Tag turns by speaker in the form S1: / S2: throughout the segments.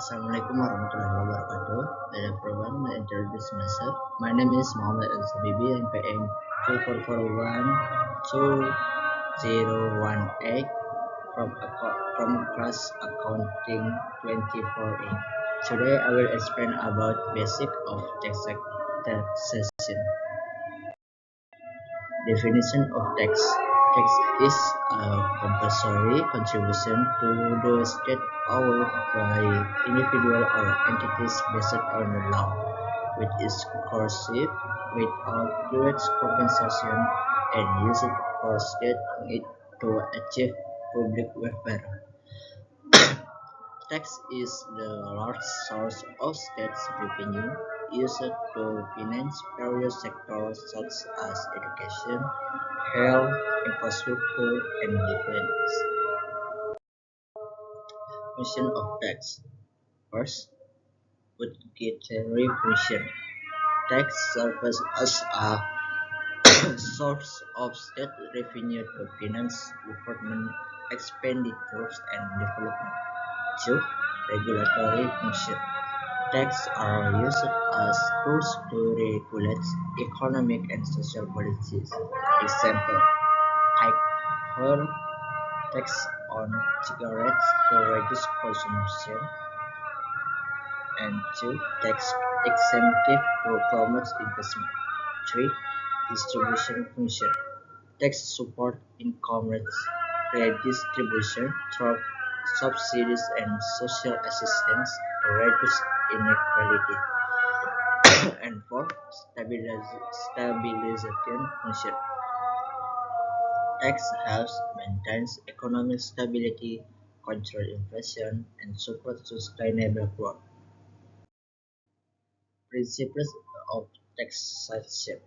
S1: Assalamualaikum warahmatullahi wabarakatuh. Hello everyone, I introduce myself. My name is Muhammad Al Sabibi and PM 24412018 from class accounting 24A. Today I will explain about basic of taxation. Definition of tax. Tax is a compulsory contribution to the state owed by individual or entities based on the law, which is coercive without direct compensation and used for state need to achieve public welfare. Tax is the large source of state revenue used to finance various sectors such as education, health, infrastructure, and defense. Function of tax. First, budgetary function. Tax serves as a source of state revenue to finance government expenditures and development. Two, regulatory function. Taxes are used as tools to regulate economic and social policies. Example, higher tax on cigarettes to reduce consumption, and two, tax exemptive to promote investment. Three, distribution function. Tax support income redistribution through subsidies and social assistance to reduce inequality. And four, stabilization function. Tax helps maintain economic stability, control inflation, and support sustainable growth. Principles of taxation.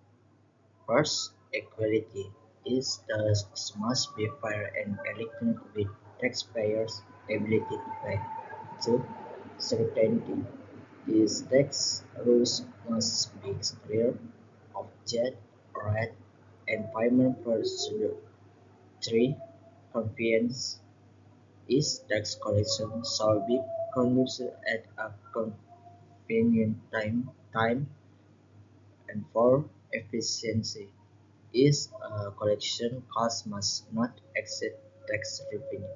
S1: First, equality. This tax must be fair and aligned with taxpayers' ability to pay. Two, certainty. These tax rules must be clear, object, right, and payment procedure. Three, convenience. Each tax collection shall be conducted at a convenient time. And four, efficiency. Each collection cost must not exceed tax revenue.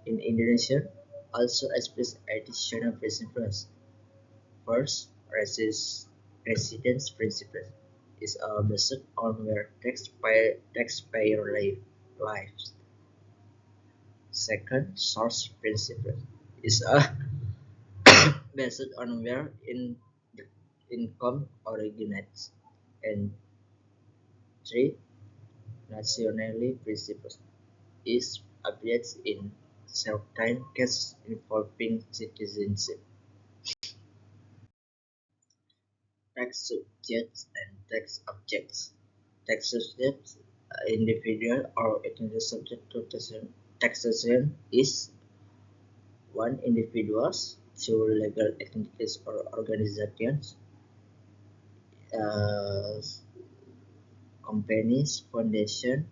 S1: In Indonesia, also express additional principles. First, residence principle is based on where taxpayer lives. Second, source principle is based on where the income originates. And three, nationality principle is applied in certain cases involving citizenship. Tax subjects and tax objects. Tax subjects, individual or entity subject to taxation is one, individuals, two, legal entities or organizations, uh, companies, foundation,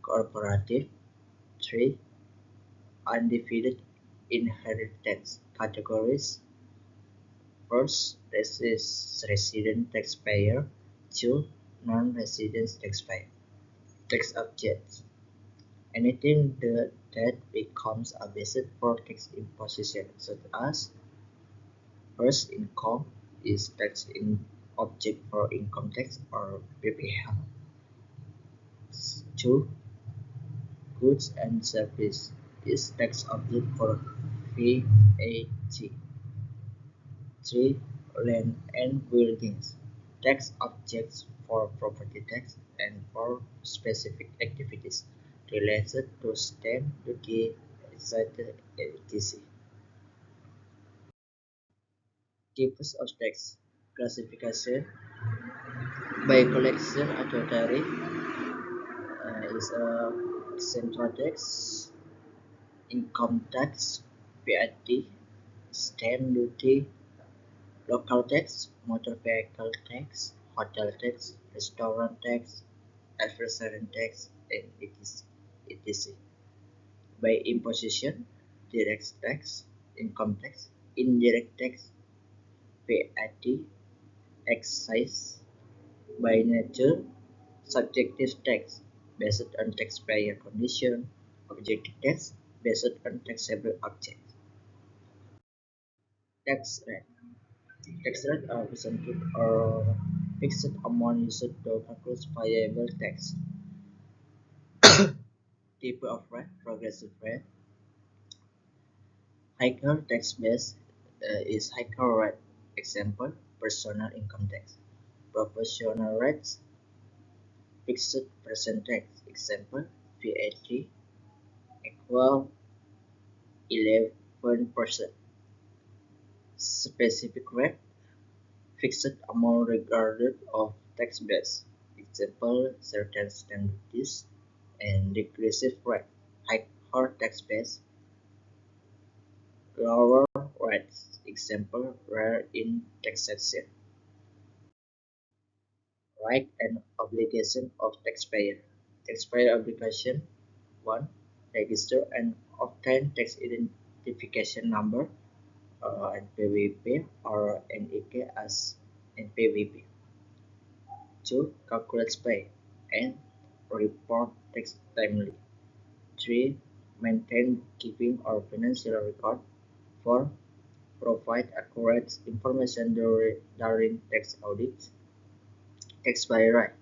S1: cooperative. Three, undivided inheritance categories. First, resident taxpayer. Two, non-resident taxpayer. Tax objects. Anything that becomes a basis for tax imposition, such as first, income is tax in object for income tax or PPH. Two, goods and service is tax object for VAT. Three, land and buildings, tax objects for property tax. And four, specific activities related to stamp duty, etc. Types of tax classification by collection atau tariff is a central tax, income tax, VAT, stamp duty, local tax, motor vehicle tax, hotel tax, restaurant tax, adversary tax, and etc. By imposition, direct tax, income tax, indirect tax, VAT, excise, by nature, subjective tax, based on taxpayer condition, objective tax, based on taxable objects. Tax rate. Tax rates are percentage or fixed amount used to calculate payable tax. Type of rate, progressive rate. Higher tax base is higher rate. Example, personal income tax. Proportional rates, fixed percentage. Example, VAT equal 11%. Specific rate, fixed amount regardless of tax base. Example, certain stamp duties. And regressive rate, higher tax base, lower rates. Example, rare in taxation. Right and obligation of taxpayer. Taxpayer obligation 1. Register and obtain tax identification number NPWP or NIK as NPWP. 2. Calculate pay and report tax timely. 3. Maintain keeping or financial record. 4. Provide accurate information during tax audits. Tax by right.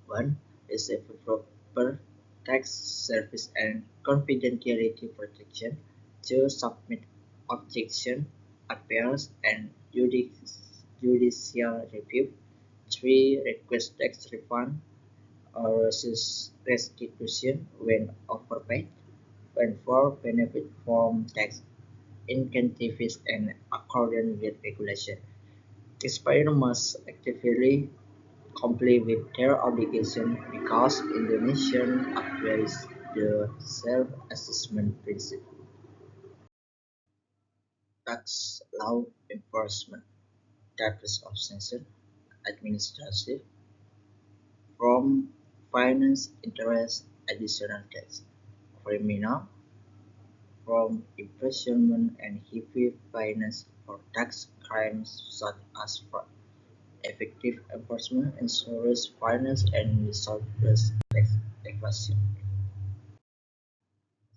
S1: 1. Receive proper tax service and confidentiality protection. 2. Submit objection, appeals, and judicial review. 3. Request tax refund or restitution when overpaid. And 4. Benefit from tax incentives and accordance with regulation. Taxpayers must actively comply with their obligations because Indonesia applies the self-assessment principle. Tax law enforcement, tax obsession, administrative, from finance interest, additional tax, criminal, from imprisonment and heavy fines for tax crimes such as fraud. Effective enforcement ensures fairness and resources tax evasion.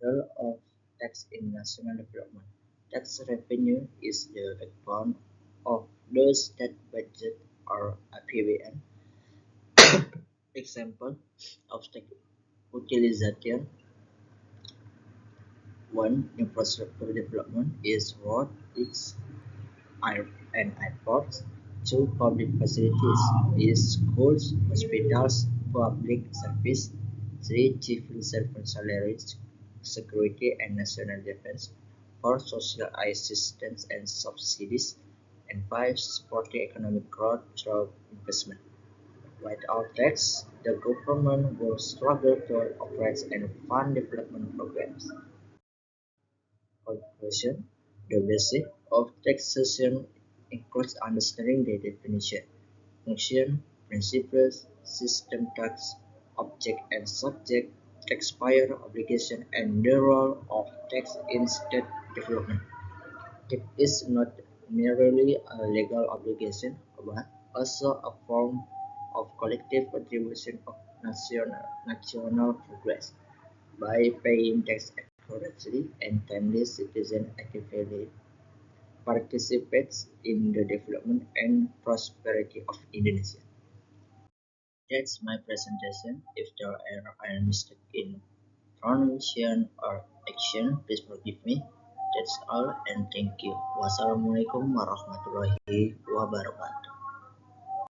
S1: Role of tax in national development. Tax revenue is the backbone of the state budget or APBN. Example of tax utilization: 1. Infrastructure development is roads and airports. 2. Public facilities is schools, hospitals, public service. 3. Civil servant salaries, security and national defense. 4. Social assistance and subsidies. And 5. Supporting economic growth through investment. Without tax, the government will struggle to operate and fund development programs. Conclusion: the basics of taxation includes understanding the definition, function, principles, system tax, object and subject, taxpayer obligation, and the role of tax in state development. It is not merely a legal obligation, but also a form of collective contribution of national progress. By paying tax accurately and timely, citizens actively participates in the development and prosperity of Indonesia. That's my presentation. If there are any mistakes in pronunciation or action, please forgive me. That's all and thank you. Wassalamualaikum warahmatullahi wabarakatuh.